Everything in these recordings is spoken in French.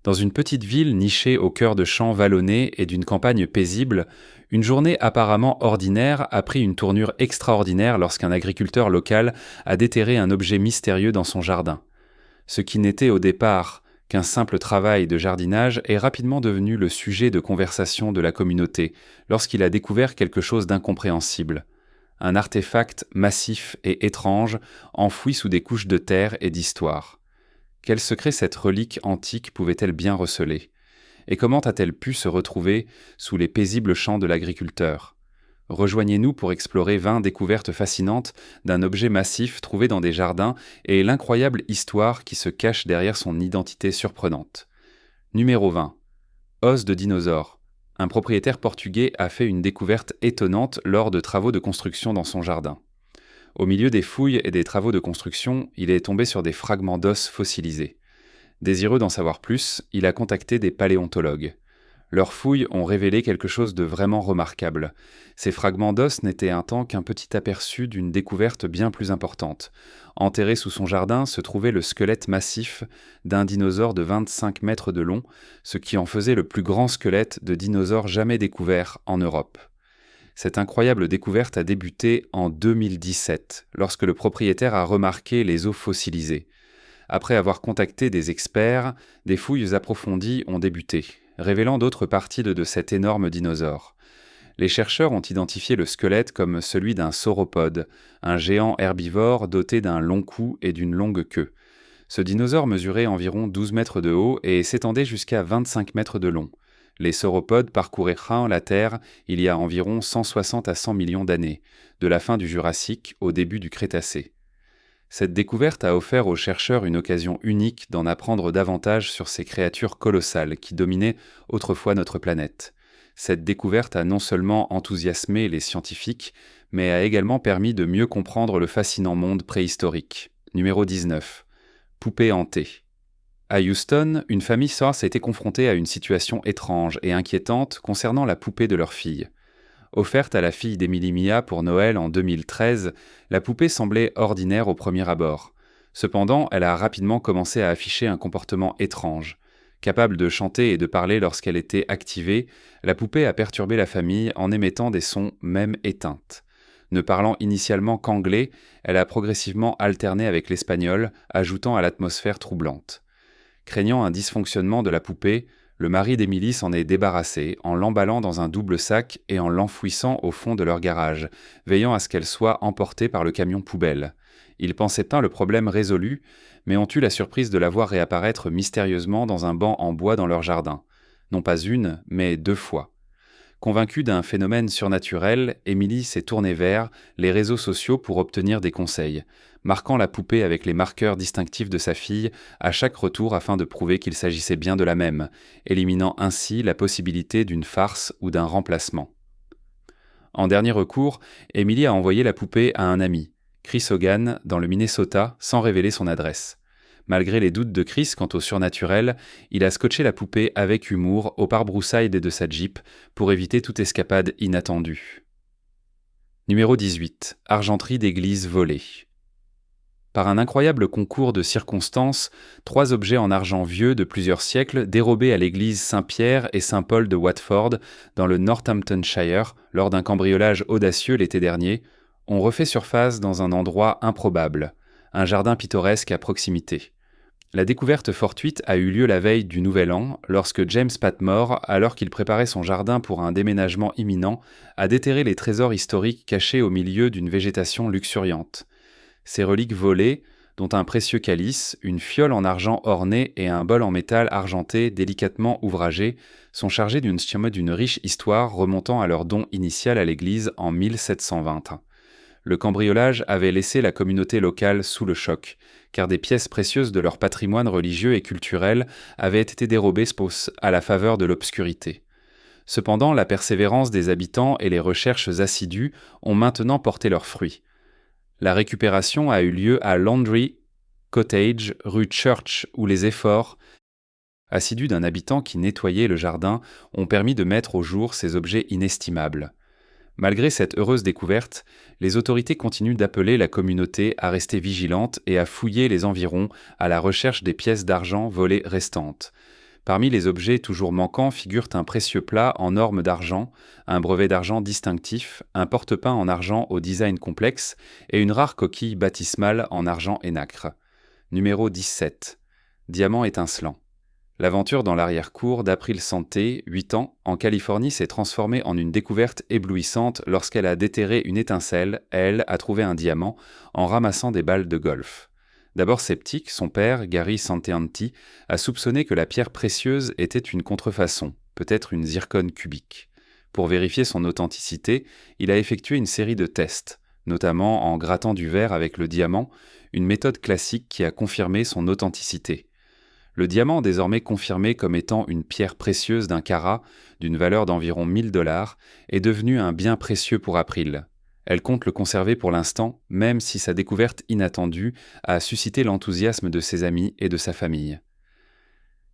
Dans une petite ville nichée au cœur de champs vallonnés et d'une campagne paisible, une journée apparemment ordinaire a pris une tournure extraordinaire lorsqu'un agriculteur local a déterré un objet mystérieux dans son jardin. Ce qui n'était au départ qu'un simple travail de jardinage est rapidement devenu le sujet de conversation de la communauté lorsqu'il a découvert quelque chose d'incompréhensible. Un artefact massif et étrange enfoui sous des couches de terre et d'histoire. Quel secret cette relique antique pouvait-elle bien receler? Et comment a-t-elle pu se retrouver sous les paisibles champs de l'agriculteur? Rejoignez-nous pour explorer 20 découvertes fascinantes d'un objet massif trouvé dans des jardins et l'incroyable histoire qui se cache derrière son identité surprenante. Numéro 20. Os de dinosaure. Un propriétaire portugais a fait une découverte étonnante lors de travaux de construction dans son jardin. Au milieu des fouilles et des travaux de construction, il est tombé sur des fragments d'os fossilisés. Désireux d'en savoir plus, il a contacté des paléontologues. Leurs fouilles ont révélé quelque chose de vraiment remarquable. Ces fragments d'os n'étaient un temps qu'un petit aperçu d'une découverte bien plus importante. Enterré sous son jardin se trouvait le squelette massif d'un dinosaure de 25 mètres de long, ce qui en faisait le plus grand squelette de dinosaure jamais découvert en Europe. Cette incroyable découverte a débuté en 2017, lorsque le propriétaire a remarqué les os fossilisés. Après avoir contacté des experts, des fouilles approfondies ont débuté, révélant d'autres parties de cet énorme dinosaure. Les chercheurs ont identifié le squelette comme celui d'un sauropode, un géant herbivore doté d'un long cou et d'une longue queue. Ce dinosaure mesurait environ 12 mètres de haut et s'étendait jusqu'à 25 mètres de long. Les sauropodes parcouraient la Terre il y a environ 160 à 100 millions d'années, de la fin du Jurassique au début du Crétacé. Cette découverte a offert aux chercheurs une occasion unique d'en apprendre davantage sur ces créatures colossales qui dominaient autrefois notre planète. Cette découverte a non seulement enthousiasmé les scientifiques, mais a également permis de mieux comprendre le fascinant monde préhistorique. Numéro 19. Poupée hantée. À Houston, une famille Source a été confrontée à une situation étrange et inquiétante concernant la poupée de leur fille. Offerte à la fille d'Emily Mia pour Noël en 2013, la poupée semblait ordinaire au premier abord. Cependant, elle a rapidement commencé à afficher un comportement étrange. Capable de chanter et de parler lorsqu'elle était activée, la poupée a perturbé la famille en émettant des sons même éteintes. Ne parlant initialement qu'anglais, elle a progressivement alterné avec l'espagnol, ajoutant à l'atmosphère troublante. Craignant un dysfonctionnement de la poupée, le mari d'Emily s'en est débarrassé en l'emballant dans un double sac et en l'enfouissant au fond de leur garage, veillant à ce qu'elle soit emportée par le camion poubelle. Ils pensaient le problème résolu, mais ont eu la surprise de la voir réapparaître mystérieusement dans un banc en bois dans leur jardin. Non pas une, mais 2 fois. Convaincue d'un phénomène surnaturel, Emily s'est tournée vers les réseaux sociaux pour obtenir des conseils, marquant la poupée avec les marqueurs distinctifs de sa fille à chaque retour afin de prouver qu'il s'agissait bien de la même, éliminant ainsi la possibilité d'une farce ou d'un remplacement. En dernier recours, Emily a envoyé la poupée à un ami, Chris Hogan, dans le Minnesota, sans révéler son adresse. Malgré les doutes de Chris quant au surnaturel, il a scotché la poupée avec humour au pare-broussailles de sa Jeep pour éviter toute escapade inattendue. Numéro 18. Argenterie d'église volée. Par un incroyable concours de circonstances, 3 objets en argent vieux de plusieurs siècles dérobés à l'église Saint-Pierre et Saint-Paul de Watford, dans le Northamptonshire, lors d'un cambriolage audacieux l'été dernier, ont refait surface dans un endroit improbable, un jardin pittoresque à proximité. La découverte fortuite a eu lieu la veille du Nouvel An, lorsque James Patmore, alors qu'il préparait son jardin pour un déménagement imminent, a déterré les trésors historiques cachés au milieu d'une végétation luxuriante. Ces reliques volées, dont un précieux calice, une fiole en argent ornée et un bol en métal argenté délicatement ouvragé, sont chargés d'une riche histoire remontant à leur don initial à l'église en 1720. Le cambriolage avait laissé la communauté locale sous le choc, car des pièces précieuses de leur patrimoine religieux et culturel avaient été dérobées à la faveur de l'obscurité. Cependant, la persévérance des habitants et les recherches assidues ont maintenant porté leurs fruits. La récupération a eu lieu à Laundry Cottage, rue Church, où les efforts assidus d'un habitant qui nettoyait le jardin ont permis de mettre au jour ces objets inestimables. Malgré cette heureuse découverte, les autorités continuent d'appeler la communauté à rester vigilante et à fouiller les environs à la recherche des pièces d'argent volées restantes. Parmi les objets toujours manquants figurent un précieux plat en orme d'argent, un brevet d'argent distinctif, un porte-pain en argent au design complexe et une rare coquille baptismale en argent et nacre. Numéro 17. Diamant étincelant. L'aventure dans l'arrière-cour d'April Santé, 8 ans, en Californie s'est transformée en une découverte éblouissante lorsqu'elle a déterré une étincelle, elle a trouvé un diamant, en ramassant des balles de golf. D'abord sceptique, son père, Gary Santeanti, a soupçonné que la pierre précieuse était une contrefaçon, peut-être une zircone cubique. Pour vérifier son authenticité, il a effectué une série de tests, notamment en grattant du verre avec le diamant, une méthode classique qui a confirmé son authenticité. Le diamant, désormais confirmé comme étant une pierre précieuse d'un carat, d'une valeur d'environ $1000, est devenu un bien précieux pour April. Elle compte le conserver pour l'instant, même si sa découverte inattendue a suscité l'enthousiasme de ses amis et de sa famille.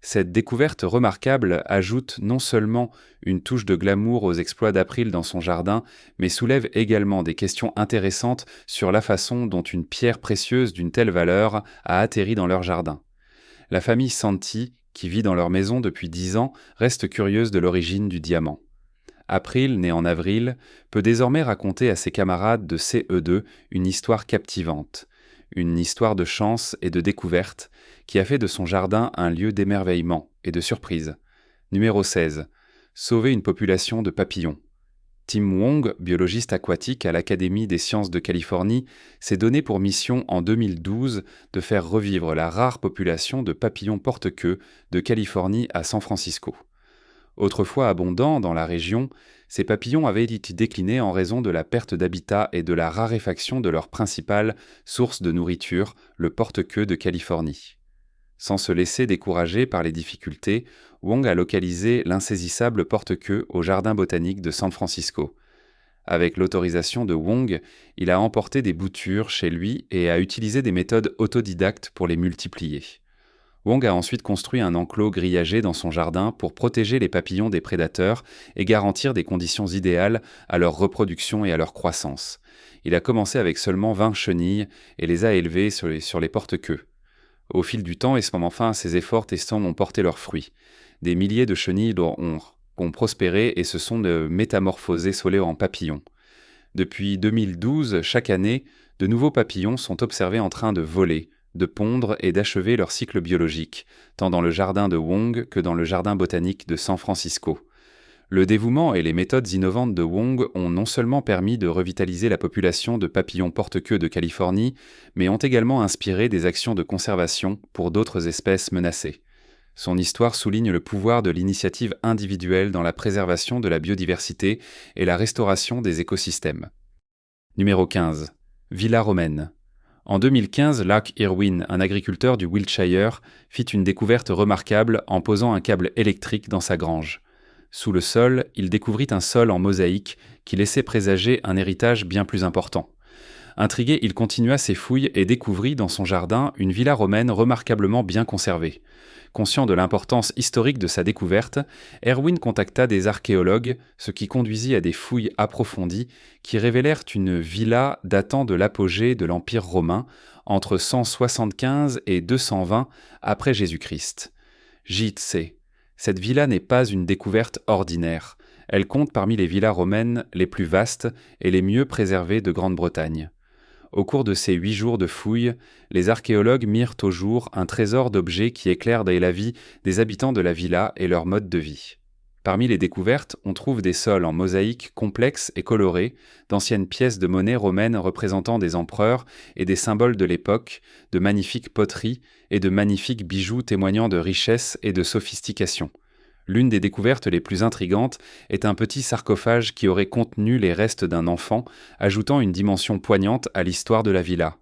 Cette découverte remarquable ajoute non seulement une touche de glamour aux exploits d'April dans son jardin, mais soulève également des questions intéressantes sur la façon dont une pierre précieuse d'une telle valeur a atterri dans leur jardin. La famille Santi, qui vit dans leur maison depuis 10 ans, reste curieuse de l'origine du diamant. April, né en avril, peut désormais raconter à ses camarades de CE2 une histoire captivante, une histoire de chance et de découverte qui a fait de son jardin un lieu d'émerveillement et de surprise. Numéro 16. Sauver une population de papillons. Tim Wong, biologiste aquatique à l'Académie des sciences de Californie, s'est donné pour mission en 2012 de faire revivre la rare population de papillons porte-queue de Californie à San Francisco. Autrefois abondants dans la région, ces papillons avaient été déclinés en raison de la perte d'habitat et de la raréfaction de leur principale source de nourriture, le porte-queue de Californie. Sans se laisser décourager par les difficultés, Wong a localisé l'insaisissable porte-queue au Jardin botanique de San Francisco. Avec l'autorisation de Wong, il a emporté des boutures chez lui et a utilisé des méthodes autodidactes pour les multiplier. Wong a ensuite construit un enclos grillagé dans son jardin pour protéger les papillons des prédateurs et garantir des conditions idéales à leur reproduction et à leur croissance. Il a commencé avec seulement 20 chenilles et les a élevées sur les porte-queues. Au fil du temps, et enfin, ses efforts testants ont porté leurs fruits. Des milliers de chenilles ont prospéré et se sont métamorphosées en papillons. Depuis 2012, chaque année, de nouveaux papillons sont observés en train de voler, de pondre et d'achever leur cycle biologique, tant dans le jardin de Wong que dans le jardin botanique de San Francisco. Le dévouement et les méthodes innovantes de Wong ont non seulement permis de revitaliser la population de papillons porte-queue de Californie, mais ont également inspiré des actions de conservation pour d'autres espèces menacées. Son histoire souligne le pouvoir de l'initiative individuelle dans la préservation de la biodiversité et la restauration des écosystèmes. Numéro 15. Villa romaine. En 2015, Lark Irwin, un agriculteur du Wiltshire, fit une découverte remarquable en posant un câble électrique dans sa grange. Sous le sol, il découvrit un sol en mosaïque qui laissait présager un héritage bien plus important. Intrigué, il continua ses fouilles et découvrit dans son jardin une villa romaine remarquablement bien conservée. Conscient de l'importance historique de sa découverte, Irwin contacta des archéologues, ce qui conduisit à des fouilles approfondies qui révélèrent une villa datant de l'apogée de l'Empire romain, entre 175 et 220 après Jésus-Christ. J.C. Cette villa n'est pas une découverte ordinaire. Elle compte parmi les villas romaines les plus vastes et les mieux préservées de Grande-Bretagne. Au cours de ces 8 jours de fouilles, les archéologues mirent au jour un trésor d'objets qui éclairent la vie des habitants de la villa et leur mode de vie. Parmi les découvertes, on trouve des sols en mosaïque complexes et colorés, d'anciennes pièces de monnaie romaines représentant des empereurs et des symboles de l'époque, de magnifiques poteries et de magnifiques bijoux témoignant de richesse et de sophistication. L'une des découvertes les plus intrigantes est un petit sarcophage qui aurait contenu les restes d'un enfant, ajoutant une dimension poignante à l'histoire de la villa.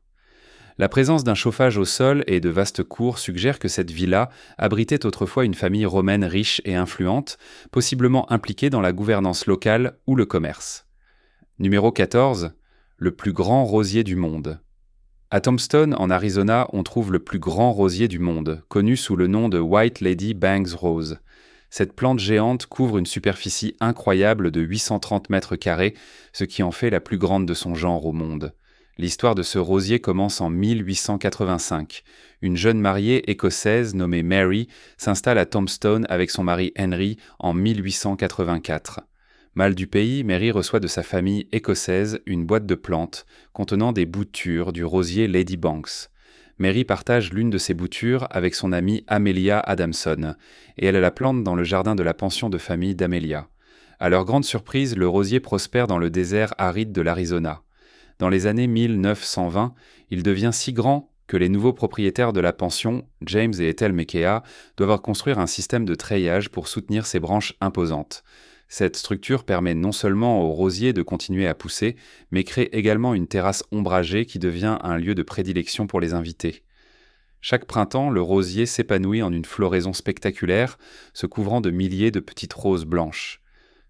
La présence d'un chauffage au sol et de vastes cours suggère que cette villa abritait autrefois une famille romaine riche et influente, possiblement impliquée dans la gouvernance locale ou le commerce. Numéro 14. Le plus grand rosier du monde. À Tombstone, en Arizona, on trouve le plus grand rosier du monde, connu sous le nom de White Lady Bangs Rose. Cette plante géante couvre une superficie incroyable de 830 mètres carrés, ce qui en fait la plus grande de son genre au monde. L'histoire de ce rosier commence en 1885. Une jeune mariée écossaise nommée Mary s'installe à Tombstone avec son mari Henry en 1884. Mal du pays, Mary reçoit de sa famille écossaise une boîte de plantes contenant des boutures du rosier Lady Banks. Mary partage l'une de ces boutures avec son amie Amelia Adamson, et elle la plante dans le jardin de la pension de famille d'Amelia. À leur grande surprise, le rosier prospère dans le désert aride de l'Arizona. Dans les années 1920, il devient si grand que les nouveaux propriétaires de la pension, James et Ethel Mekea, doivent construire un système de treillage pour soutenir ses branches imposantes. Cette structure permet non seulement au rosier de continuer à pousser, mais crée également une terrasse ombragée qui devient un lieu de prédilection pour les invités. Chaque printemps, le rosier s'épanouit en une floraison spectaculaire, se couvrant de milliers de petites roses blanches.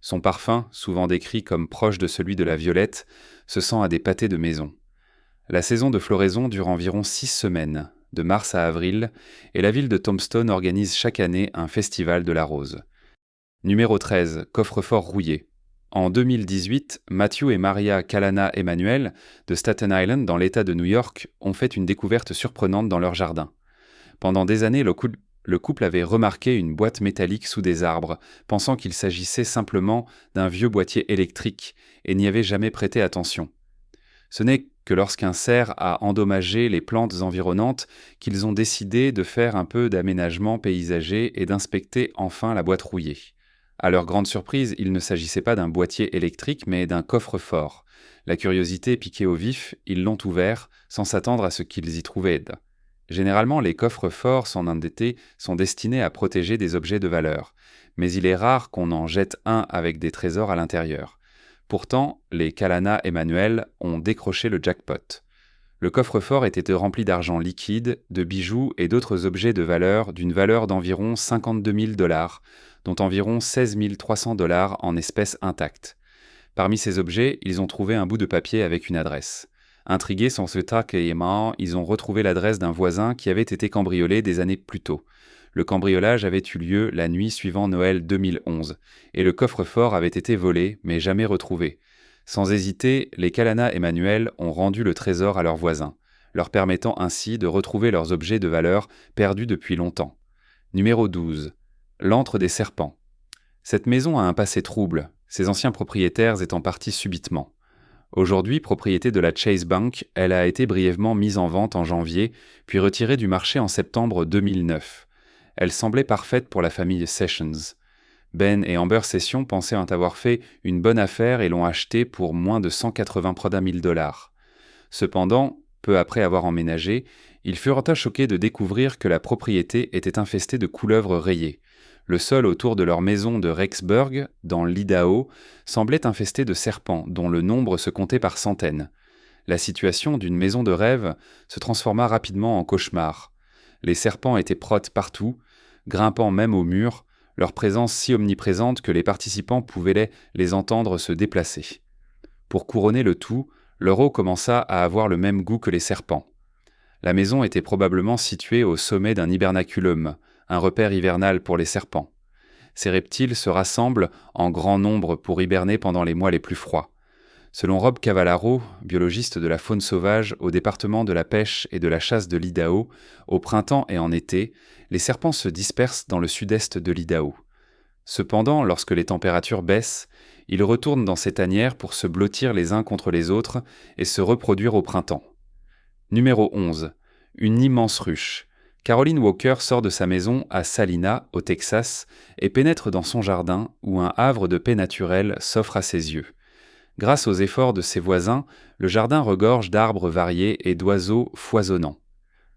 Son parfum, souvent décrit comme proche de celui de la violette, se sent à des pâtés de maison. La saison de floraison dure environ 6 semaines, de mars à avril, et la ville de Tombstone organise chaque année un festival de la rose. Numéro 13, coffre-fort rouillé. En 2018, Matthew et Maria Kalana Emanuel, de Staten Island dans l'État de New York, ont fait une découverte surprenante dans leur jardin. Pendant des années, le couple avait remarqué une boîte métallique sous des arbres, pensant qu'il s'agissait simplement d'un vieux boîtier électrique, et n'y avait jamais prêté attention. Ce n'est que lorsqu'un cerf a endommagé les plantes environnantes qu'ils ont décidé de faire un peu d'aménagement paysager et d'inspecter enfin la boîte rouillée. À leur grande surprise, il ne s'agissait pas d'un boîtier électrique, mais d'un coffre-fort. La curiosité piquée au vif, ils l'ont ouvert, sans s'attendre à ce qu'ils y trouvaient. Généralement, les coffres-forts sans endettés sont destinés à protéger des objets de valeur, mais il est rare qu'on en jette un avec des trésors à l'intérieur. Pourtant, les Kalana Emanuel ont décroché le jackpot. Le coffre-fort était rempli d'argent liquide, de bijoux et d'autres objets de valeur d'une valeur d'environ 52 000 $, dont environ 16 300 $ en espèces intactes. Parmi ces objets, ils ont trouvé un bout de papier avec une adresse. Intrigués sans ce traquement, ils ont retrouvé l'adresse d'un voisin qui avait été cambriolé des années plus tôt. Le cambriolage avait eu lieu la nuit suivant Noël 2011, et le coffre-fort avait été volé, mais jamais retrouvé. Sans hésiter, les Kalana Emanuel ont rendu le trésor à leurs voisins, leur permettant ainsi de retrouver leurs objets de valeur perdus depuis longtemps. Numéro 12. L'antre des serpents. Cette maison a un passé trouble, ses anciens propriétaires étant partis subitement. Aujourd'hui propriété de la Chase Bank, elle a été brièvement mise en vente en janvier, puis retirée du marché en septembre 2009. Elle semblait parfaite pour la famille Sessions. Ben et Amber Sessions pensaient en avoir fait une bonne affaire et l'ont achetée pour moins de 180 000 $. Cependant, peu après avoir emménagé, ils furent choqués de découvrir que la propriété était infestée de couleuvres rayées. Le sol autour de leur maison de Rexburg, dans l'Idaho, semblait infesté de serpents, dont le nombre se comptait par centaines. La situation d'une maison de rêve se transforma rapidement en cauchemar. Les serpents étaient protes partout, grimpant même aux murs, leur présence si omniprésente que les participants pouvaient les entendre se déplacer. Pour couronner le tout, leur eau commença à avoir le même goût que les serpents. La maison était probablement située au sommet d'un hibernaculum, un repère hivernal pour les serpents. Ces reptiles se rassemblent en grand nombre pour hiberner pendant les mois les plus froids. Selon Rob Cavallaro, biologiste de la faune sauvage au département de la pêche et de la chasse de l'Idaho, au printemps et en été, les serpents se dispersent dans le sud-est de l'Idaho. Cependant, lorsque les températures baissent, ils retournent dans ces tanières pour se blottir les uns contre les autres et se reproduire au printemps. Numéro 11. Une immense ruche. Caroline Walker sort de sa maison à Salina, au Texas, et pénètre dans son jardin où un havre de paix naturelle s'offre à ses yeux. Grâce aux efforts de ses voisins, le jardin regorge d'arbres variés et d'oiseaux foisonnants.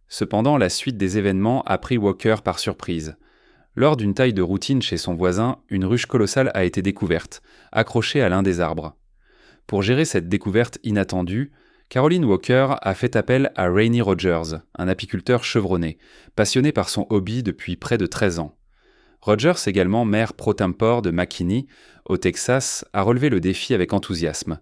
Cependant, la suite des événements a pris Walker par surprise. Lors d'une taille de routine chez son voisin, une ruche colossale a été découverte, accrochée à l'un des arbres. Pour gérer cette découverte inattendue, Caroline Walker a fait appel à Rainy Rogers, un apiculteur chevronné, passionné par son hobby depuis près de 13 ans. Rogers, également maire pro tempore de McKinney, au Texas, a relevé le défi avec enthousiasme.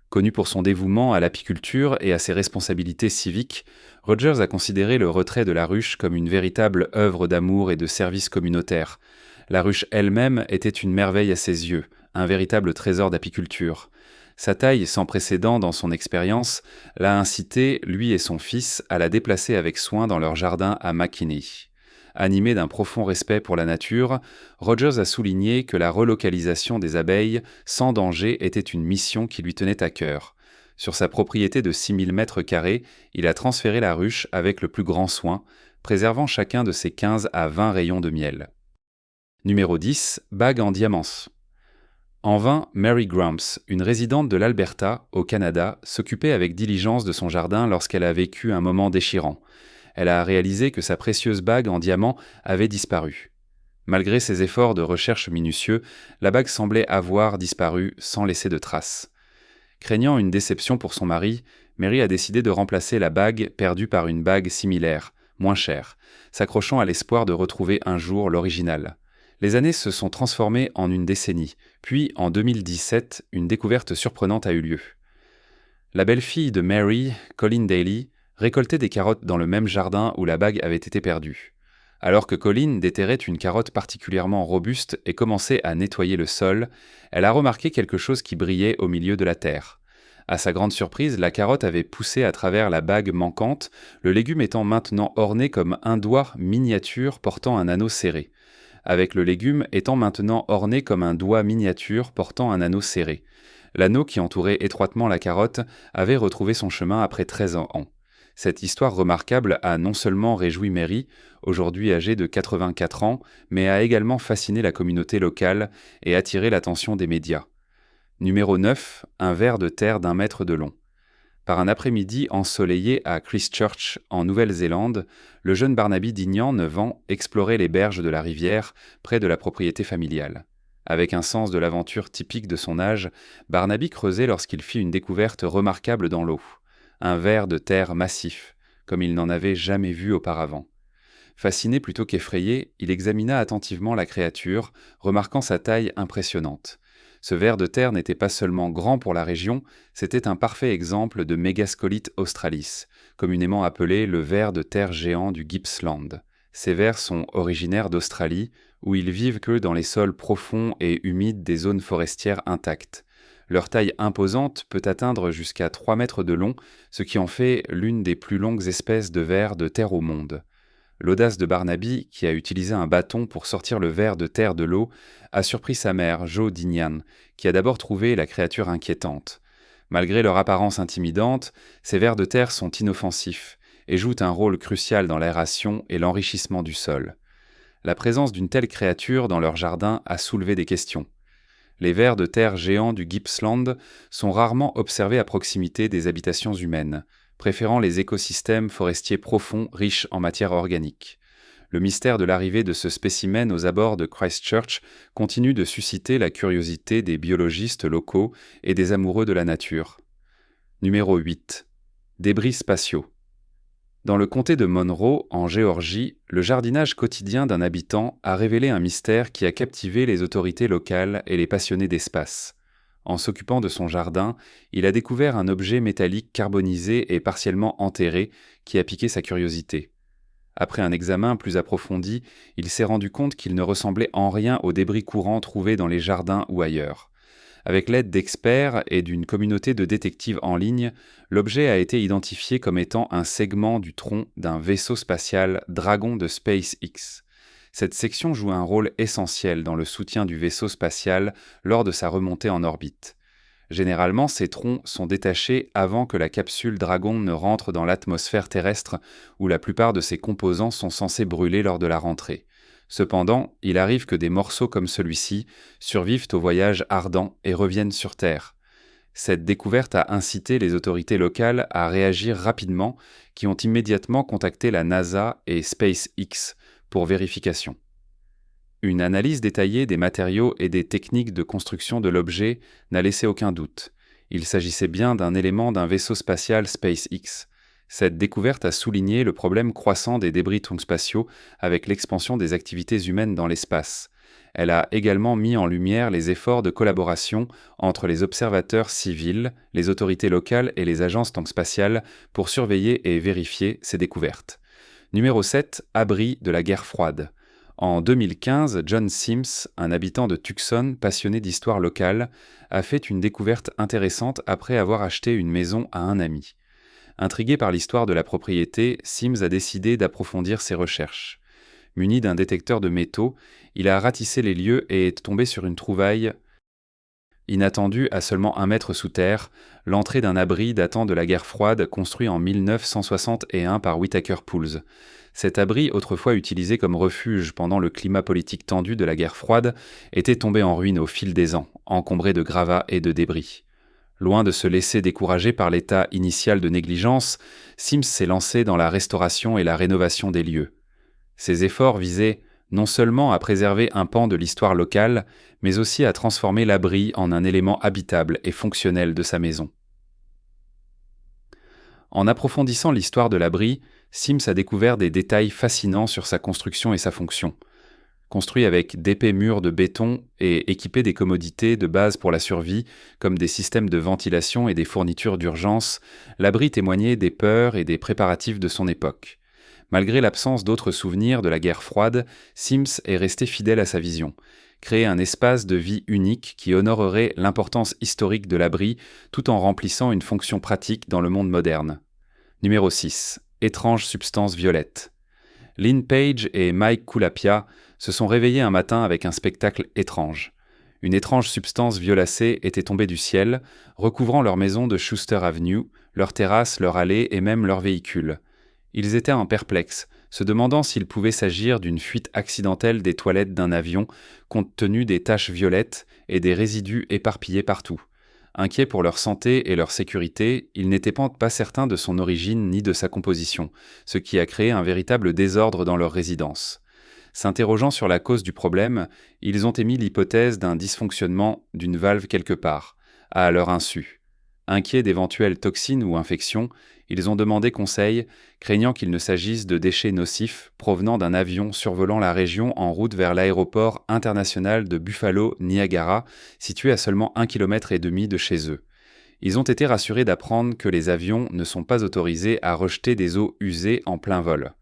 Connu pour son dévouement à l'apiculture et à ses responsabilités civiques, Rogers a considéré le retrait de la ruche comme une véritable œuvre d'amour et de service communautaire. La ruche elle-même était une merveille à ses yeux, un véritable trésor d'apiculture. Sa taille sans précédent dans son expérience l'a incité, lui et son fils, à la déplacer avec soin dans leur jardin à McKinney. Animé d'un profond respect pour la nature, Rogers a souligné que la relocalisation des abeilles sans danger était une mission qui lui tenait à cœur. Sur sa propriété de 6000 m², il a transféré la ruche avec le plus grand soin, préservant chacun de ses 15 à 20 rayons de miel. Numéro 10. Bague en diamants. En vain, Mary Grumps, une résidente de l'Alberta, au Canada, s'occupait avec diligence de son jardin lorsqu'elle a vécu un moment déchirant. Elle a réalisé que sa précieuse bague en diamant avait disparu. Malgré ses efforts de recherche minutieux, la bague semblait avoir disparu sans laisser de traces. Craignant une déception pour son mari, Mary a décidé de remplacer la bague perdue par une bague similaire, moins chère, s'accrochant à l'espoir de retrouver un jour l'original. Les années se sont transformées en une décennie, puis en 2017, une découverte surprenante a eu lieu. La belle-fille de Mary, Colleen Daly, récoltait des carottes dans le même jardin où la bague avait été perdue. Alors que Colleen déterrait une carotte particulièrement robuste et commençait à nettoyer le sol, elle a remarqué quelque chose qui brillait au milieu de la terre. À sa grande surprise, la carotte avait poussé à travers la bague manquante, le légume étant maintenant orné comme un doigt miniature portant un anneau serré. Avec le légume étant maintenant orné comme un doigt miniature portant un anneau serré. L'anneau qui entourait étroitement la carotte avait retrouvé son chemin après 13 ans. Cette histoire remarquable a non seulement réjoui Mary, aujourd'hui âgée de 84 ans, mais a également fasciné la communauté locale et attiré l'attention des médias. Numéro 9. Un ver de terre d'1 mètre de long. Par un après-midi ensoleillé à Christchurch, en Nouvelle-Zélande, le jeune Barnaby Dignan, 9 ans, explorait les berges de la rivière, près de la propriété familiale. Avec un sens de l'aventure typique de son âge, Barnaby creusait lorsqu'il fit une découverte remarquable dans l'eau. Un ver de terre massif, comme il n'en avait jamais vu auparavant. Fasciné plutôt qu'effrayé, il examina attentivement la créature, remarquant sa taille impressionnante. Ce ver de terre n'était pas seulement grand pour la région, c'était un parfait exemple de Megascolith australis, communément appelé le ver de terre géant du Gippsland. Ces vers sont originaires d'Australie, où ils vivent que dans les sols profonds et humides des zones forestières intactes. Leur taille imposante peut atteindre jusqu'à 3 mètres de long, ce qui en fait l'une des plus longues espèces de vers de terre au monde. L'audace de Barnaby, qui a utilisé un bâton pour sortir le ver de terre de l'eau, a surpris sa mère, Jo Dignan, qui a d'abord trouvé la créature inquiétante. Malgré leur apparence intimidante, ces vers de terre sont inoffensifs et jouent un rôle crucial dans l'aération et l'enrichissement du sol. La présence d'une telle créature dans leur jardin a soulevé des questions. Les vers de terre géants du Gippsland sont rarement observés à proximité des habitations humaines, préférant les écosystèmes forestiers profonds riches en matière organique. Le mystère de l'arrivée de ce spécimen aux abords de Christchurch continue de susciter la curiosité des biologistes locaux et des amoureux de la nature. Numéro 8. Débris spatiaux. Dans le comté de Monroe, en Géorgie, le jardinage quotidien d'un habitant a révélé un mystère qui a captivé les autorités locales et les passionnés d'espace. En s'occupant de son jardin, il a découvert un objet métallique carbonisé et partiellement enterré qui a piqué sa curiosité. Après un examen plus approfondi, il s'est rendu compte qu'il ne ressemblait en rien aux débris courants trouvés dans les jardins ou ailleurs. Avec l'aide d'experts et d'une communauté de détectives en ligne, l'objet a été identifié comme étant un segment du tronc d'un vaisseau spatial Dragon de SpaceX. Cette section joue un rôle essentiel dans le soutien du vaisseau spatial lors de sa remontée en orbite. Généralement, ces troncs sont détachés avant que la capsule Dragon ne rentre dans l'atmosphère terrestre où la plupart de ses composants sont censés brûler lors de la rentrée. Cependant, il arrive que des morceaux comme celui-ci survivent au voyage ardent et reviennent sur Terre. Cette découverte a incité les autorités locales à réagir rapidement, qui ont immédiatement contacté la NASA et SpaceX pour vérification. Une analyse détaillée des matériaux et des techniques de construction de l'objet n'a laissé aucun doute. Il s'agissait bien d'un élément d'un vaisseau spatial SpaceX. Cette découverte a souligné le problème croissant des débris spatiaux avec l'expansion des activités humaines dans l'espace. Elle a également mis en lumière les efforts de collaboration entre les observateurs civils, les autorités locales et les agences spatiales pour surveiller et vérifier ces découvertes. Numéro 7. Abri de la guerre froide. En 2015, John Sims, un habitant de Tucson passionné d'histoire locale, a fait une découverte intéressante après avoir acheté une maison à un ami. Intrigué par l'histoire de la propriété, Sims a décidé d'approfondir ses recherches. Muni d'un détecteur de métaux, il a ratissé les lieux et est tombé sur une trouvaille inattendue à seulement 1 mètre sous terre, l'entrée d'un abri datant de la guerre froide construit en 1961 par Whitaker Pools. Cet abri, autrefois utilisé comme refuge pendant le climat politique tendu de la guerre froide, était tombé en ruine au fil des ans, encombré de gravats et de débris. Loin de se laisser décourager par l'état initial de négligence, Sims s'est lancé dans la restauration et la rénovation des lieux. Ses efforts visaient non seulement à préserver un pan de l'histoire locale, mais aussi à transformer l'abri en un élément habitable et fonctionnel de sa maison. En approfondissant l'histoire de l'abri, Sims a découvert des détails fascinants sur sa construction et sa fonction. Construit avec d'épais murs de béton et équipé des commodités de base pour la survie, comme des systèmes de ventilation et des fournitures d'urgence, l'abri témoignait des peurs et des préparatifs de son époque. Malgré l'absence d'autres souvenirs de la guerre froide, Sims est resté fidèle à sa vision. Créer un espace de vie unique qui honorerait l'importance historique de l'abri tout en remplissant une fonction pratique dans le monde moderne. Numéro 6. Étrange substance violette. Lynn Page et Mike Kulapia se sont réveillés un matin avec un spectacle étrange. Une étrange substance violacée était tombée du ciel, recouvrant leur maison de Schuster Avenue, leur terrasse, leur allée et même leur véhicule. Ils étaient en perplexe, se demandant s'il pouvait s'agir d'une fuite accidentelle des toilettes d'un avion, compte tenu des taches violettes et des résidus éparpillés partout. Inquiets pour leur santé et leur sécurité, ils n'étaient pas certains de son origine ni de sa composition, ce qui a créé un véritable désordre dans leur résidence. S'interrogeant sur la cause du problème, ils ont émis l'hypothèse d'un dysfonctionnement d'une valve quelque part, à leur insu. Inquiets d'éventuelles toxines ou infections, ils ont demandé conseil, craignant qu'il ne s'agisse de déchets nocifs provenant d'un avion survolant la région en route vers l'aéroport international de Buffalo-Niagara, situé à seulement 1,5 km de chez eux. Ils ont été rassurés d'apprendre que les avions ne sont pas autorisés à rejeter des eaux usées en plein vol.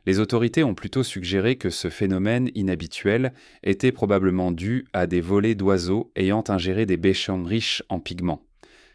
Les autorités ont plutôt suggéré que ce phénomène inhabituel était probablement dû à des volées d'oiseaux ayant ingéré des bêchons riches en pigments.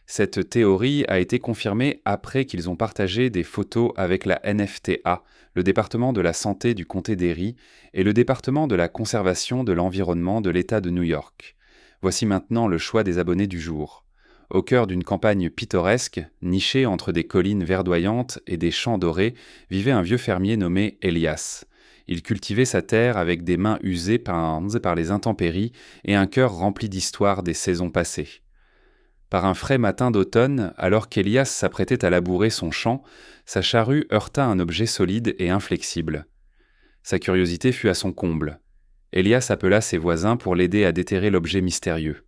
Cette théorie a été confirmée après qu'ils ont partagé des photos avec la NFTA, le département de la santé du comté d'Erie, et le département de la conservation de l'environnement de l'État de New York. Voici maintenant le choix des abonnés du jour. Au cœur d'une campagne pittoresque, nichée entre des collines verdoyantes et des champs dorés, vivait un vieux fermier nommé Elias. Il cultivait sa terre avec des mains usées par les intempéries et un cœur rempli d'histoires des saisons passées. Par un frais matin d'automne, alors qu'Elias s'apprêtait à labourer son champ, sa charrue heurta un objet solide et inflexible. Sa curiosité fut à son comble. Elias appela ses voisins pour l'aider à déterrer l'objet mystérieux.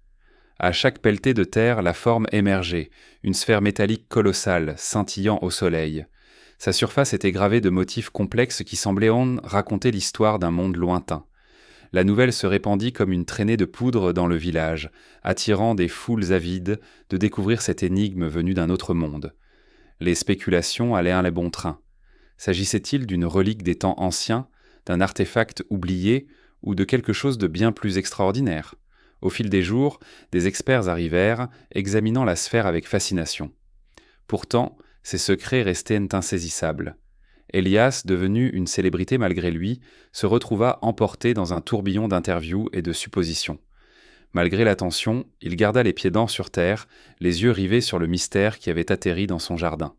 À chaque pelletée de terre, la forme émergeait, une sphère métallique colossale, scintillant au soleil. Sa surface était gravée de motifs complexes qui semblaient raconter l'histoire d'un monde lointain. La nouvelle se répandit comme une traînée de poudre dans le village, attirant des foules avides de découvrir cette énigme venue d'un autre monde. Les spéculations allaient à bon train. S'agissait-il d'une relique des temps anciens, d'un artefact oublié ou de quelque chose de bien plus extraordinaire ? Au fil des jours, des experts arrivèrent, examinant la sphère avec fascination. Pourtant, ses secrets restaient insaisissables. Elias, devenu une célébrité malgré lui, se retrouva emporté dans un tourbillon d'interviews et de suppositions. Malgré l'attention, il garda les pieds dans sur terre, les yeux rivés sur le mystère qui avait atterri dans son jardin.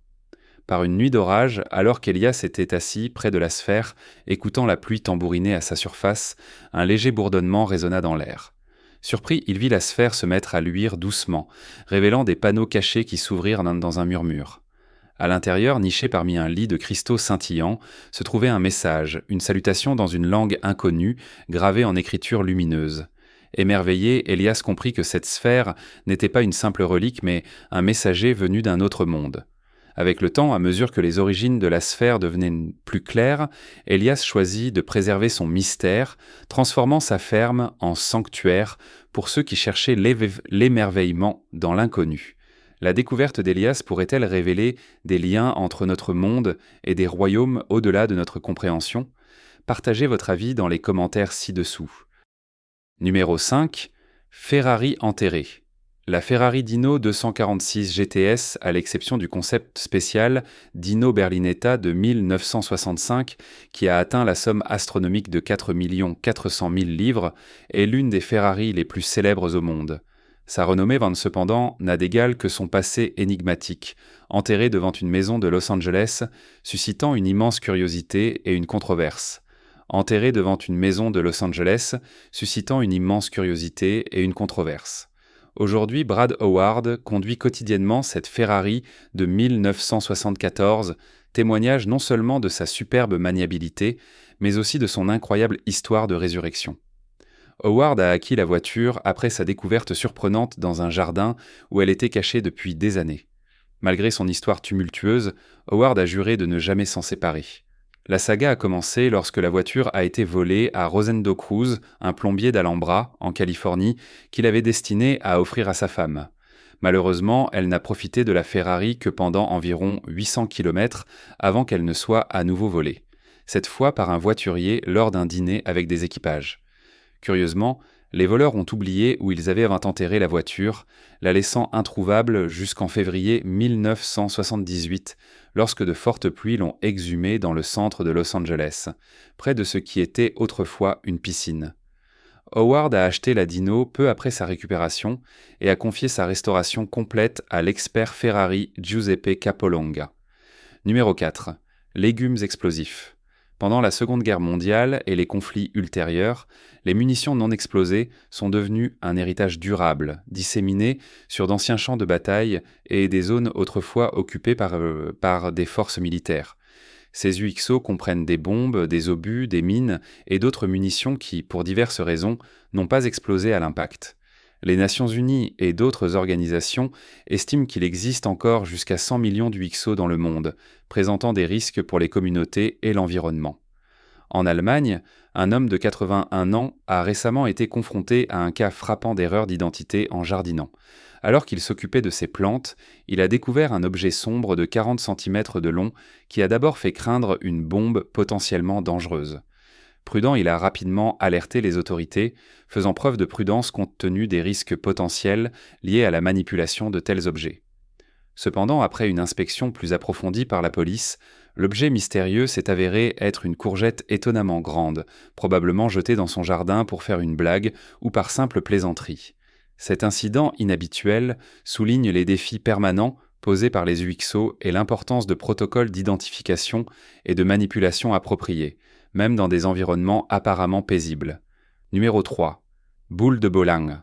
Par une nuit d'orage, alors qu'Elias était assis près de la sphère, écoutant la pluie tambouriner à sa surface, un léger bourdonnement résonna dans l'air. Surpris, il vit la sphère se mettre à luire doucement, révélant des panneaux cachés qui s'ouvrirent dans un murmure. À l'intérieur, niché parmi un lit de cristaux scintillants, se trouvait un message, une salutation dans une langue inconnue, gravée en écriture lumineuse. Émerveillé, Elias comprit que cette sphère n'était pas une simple relique, mais un messager venu d'un autre monde. Avec le temps, à mesure que les origines de la sphère devenaient plus claires, Elias choisit de préserver son mystère, transformant sa ferme en sanctuaire pour ceux qui cherchaient l'émerveillement dans l'inconnu. La découverte d'Elias pourrait-elle révéler des liens entre notre monde et des royaumes au-delà de notre compréhension ? Partagez votre avis dans les commentaires ci-dessous. Numéro 5. Ferrari enterrée. La Ferrari Dino 246 GTS, à l'exception du concept spécial Dino Berlinetta de 1965, qui a atteint la somme astronomique de 4 400 000 livres, est l'une des Ferrari les plus célèbres au monde. Sa renommée cependant n'a d'égal que son passé énigmatique, enterré devant une maison de Los Angeles, suscitant une immense curiosité et une controverse. Enterré devant une maison de Los Angeles, suscitant une immense curiosité et une controverse. Aujourd'hui, Brad Howard conduit quotidiennement cette Ferrari de 1974, témoignage non seulement de sa superbe maniabilité, mais aussi de son incroyable histoire de résurrection. Howard a acquis la voiture après sa découverte surprenante dans un jardin où elle était cachée depuis des années. Malgré son histoire tumultueuse, Howard a juré de ne jamais s'en séparer. La saga a commencé lorsque la voiture a été volée à Rosendo Cruz, un plombier d'Alhambra, en Californie, qu'il avait destiné à offrir à sa femme. Malheureusement, elle n'a profité de la Ferrari que pendant environ 800 km avant qu'elle ne soit à nouveau volée, cette fois par un voiturier lors d'un dîner avec des équipages. Curieusement, les voleurs ont oublié où ils avaient enterré la voiture, la laissant introuvable jusqu'en février 1978, lorsque de fortes pluies l'ont exhumée dans le centre de Los Angeles, près de ce qui était autrefois une piscine. Howard a acheté la Dino peu après sa récupération et a confié sa restauration complète à l'expert Ferrari Giuseppe Capolonga. Numéro 4. Légumes explosifs. Pendant la Seconde Guerre mondiale et les conflits ultérieurs, les munitions non explosées sont devenues un héritage durable, disséminé sur d'anciens champs de bataille et des zones autrefois occupées par des forces militaires. Ces UXO comprennent des bombes, des obus, des mines et d'autres munitions qui, pour diverses raisons, n'ont pas explosé à l'impact. Les Nations Unies et d'autres organisations estiment qu'il existe encore jusqu'à 100 millions d'UXO dans le monde, présentant des risques pour les communautés et l'environnement. En Allemagne, un homme de 81 ans a récemment été confronté à un cas frappant d'erreur d'identité en jardinant. Alors qu'il s'occupait de ses plantes, il a découvert un objet sombre de 40 cm de long qui a d'abord fait craindre une bombe potentiellement dangereuse. Prudent, il a rapidement alerté les autorités, faisant preuve de prudence compte tenu des risques potentiels liés à la manipulation de tels objets. Cependant, après une inspection plus approfondie par la police, l'objet mystérieux s'est avéré être une courgette étonnamment grande, probablement jetée dans son jardin pour faire une blague ou par simple plaisanterie. Cet incident inhabituel souligne les défis permanents posés par les UXO et l'importance de protocoles d'identification et de manipulation appropriés, même dans des environnements apparemment paisibles. Numéro 3. Boules de bowling.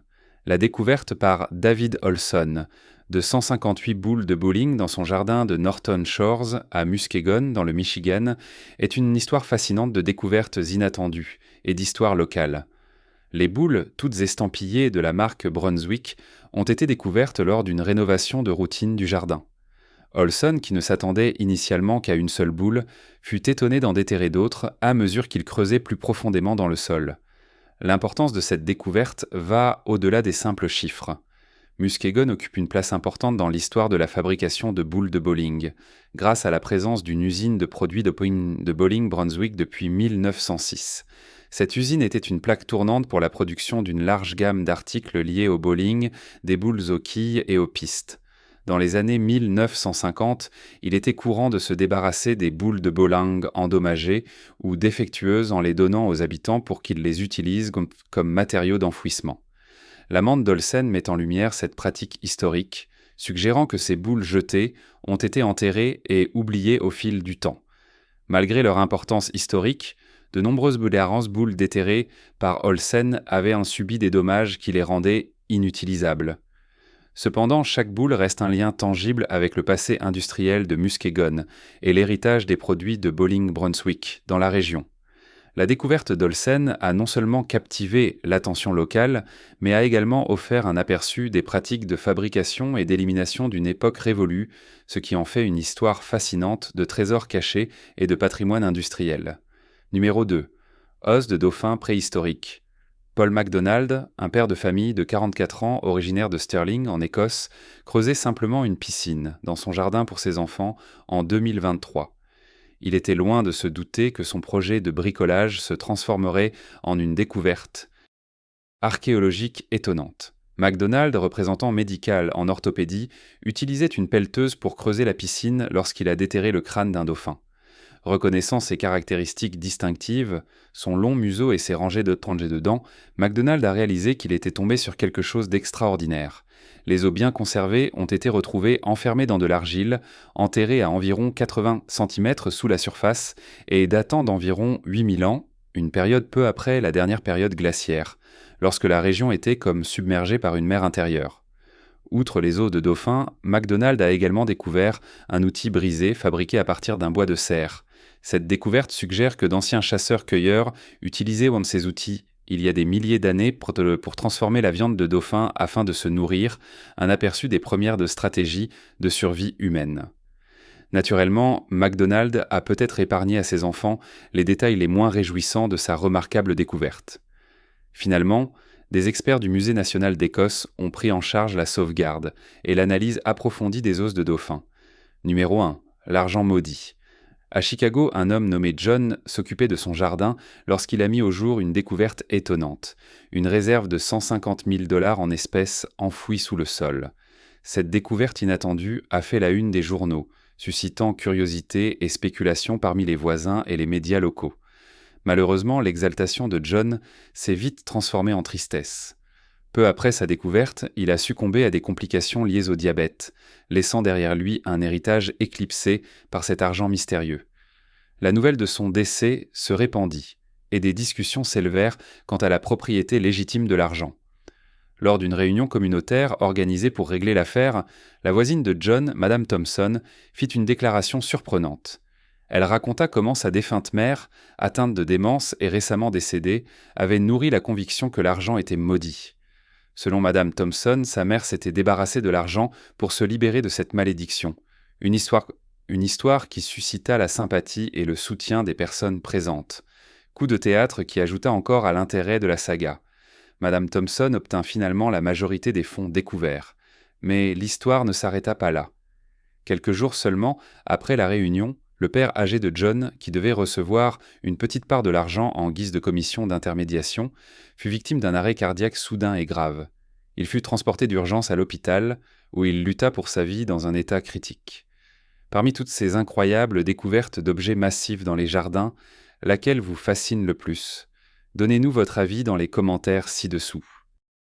La découverte par David Olson de 158 boules de bowling dans son jardin de Norton Shores à Muskegon, dans le Michigan, est une histoire fascinante de découvertes inattendues et d'histoires locales. Les boules, toutes estampillées de la marque Brunswick, ont été découvertes lors d'une rénovation de routine du jardin. Olson, qui ne s'attendait initialement qu'à une seule boule, fut étonné d'en déterrer d'autres à mesure qu'il creusait plus profondément dans le sol. L'importance de cette découverte va au-delà des simples chiffres. Muskegon occupe une place importante dans l'histoire de la fabrication de boules de bowling, grâce à la présence d'une usine de produits de bowling Brunswick depuis 1906. Cette usine était une plaque tournante pour la production d'une large gamme d'articles liés au bowling, des boules aux quilles et aux pistes. Dans les années 1950, il était courant de se débarrasser des boules de bowling endommagées ou défectueuses en les donnant aux habitants pour qu'ils les utilisent comme matériaux d'enfouissement. L'amende d'Olsen met en lumière cette pratique historique, suggérant que ces boules jetées ont été enterrées et oubliées au fil du temps. Malgré leur importance historique, de nombreuses boules déterrées par Olsen avaient subi des dommages qui les rendaient inutilisables. Cependant, chaque boule reste un lien tangible avec le passé industriel de Muskegon et l'héritage des produits de bowling Brunswick dans la région. La découverte d'Olsen a non seulement captivé l'attention locale, mais a également offert un aperçu des pratiques de fabrication et d'élimination d'une époque révolue, ce qui en fait une histoire fascinante de trésors cachés et de patrimoine industriel. Numéro 2. Os de dauphin préhistorique. Paul MacDonald, un père de famille de 44 ans originaire de Stirling, en Écosse, creusait simplement une piscine dans son jardin pour ses enfants en 2023. Il était loin de se douter que son projet de bricolage se transformerait en une découverte archéologique étonnante. MacDonald, représentant médical en orthopédie, utilisait une pelleteuse pour creuser la piscine lorsqu'il a déterré le crâne d'un dauphin. Reconnaissant ses caractéristiques distinctives, son long museau et ses rangées de dents, MacDonald a réalisé qu'il était tombé sur quelque chose d'extraordinaire. Les os bien conservés ont été retrouvés enfermés dans de l'argile, enterrés à environ 80 cm sous la surface et datant d'environ 8000 ans, une période peu après la dernière période glaciaire, lorsque la région était comme submergée par une mer intérieure. Outre les os de dauphin, MacDonald a également découvert un outil brisé fabriqué à partir d'un bois de cerf. Cette découverte suggère que d'anciens chasseurs-cueilleurs utilisaient un de ces outils il y a des milliers d'années pour transformer la viande de dauphin afin de se nourrir, un aperçu des premières de stratégies de survie humaine. Naturellement, MacDonald a peut-être épargné à ses enfants les détails les moins réjouissants de sa remarquable découverte. Finalement, des experts du Musée national d'Écosse ont pris en charge la sauvegarde et l'analyse approfondie des os de dauphin. Numéro 1. L'argent maudit. À Chicago, un homme nommé John s'occupait de son jardin lorsqu'il a mis au jour une découverte étonnante, une réserve de 150 000 $ en espèces enfouies sous le sol. Cette découverte inattendue a fait la une des journaux, suscitant curiosité et spéculation parmi les voisins et les médias locaux. Malheureusement, l'exaltation de John s'est vite transformée en tristesse. Peu après sa découverte, il a succombé à des complications liées au diabète, laissant derrière lui un héritage éclipsé par cet argent mystérieux. La nouvelle de son décès se répandit, et des discussions s'élevèrent quant à la propriété légitime de l'argent. Lors d'une réunion communautaire organisée pour régler l'affaire, la voisine de John, Madame Thompson, fit une déclaration surprenante. Elle raconta comment sa défunte mère, atteinte de démence et récemment décédée, avait nourri la conviction que l'argent était maudit. Selon Madame Thompson, sa mère s'était débarrassée de l'argent pour se libérer de cette malédiction. Une histoire qui suscita la sympathie et le soutien des personnes présentes. Coup de théâtre qui ajouta encore à l'intérêt de la saga. Madame Thompson obtint finalement la majorité des fonds découverts. Mais l'histoire ne s'arrêta pas là. Quelques jours seulement après la réunion, le père âgé de John, qui devait recevoir une petite part de l'argent en guise de commission d'intermédiation, fut victime d'un arrêt cardiaque soudain et grave. Il fut transporté d'urgence à l'hôpital, où il lutta pour sa vie dans un état critique. Parmi toutes ces incroyables découvertes d'objets massifs dans les jardins, laquelle vous fascine le plus ? Donnez-nous votre avis dans les commentaires ci-dessous.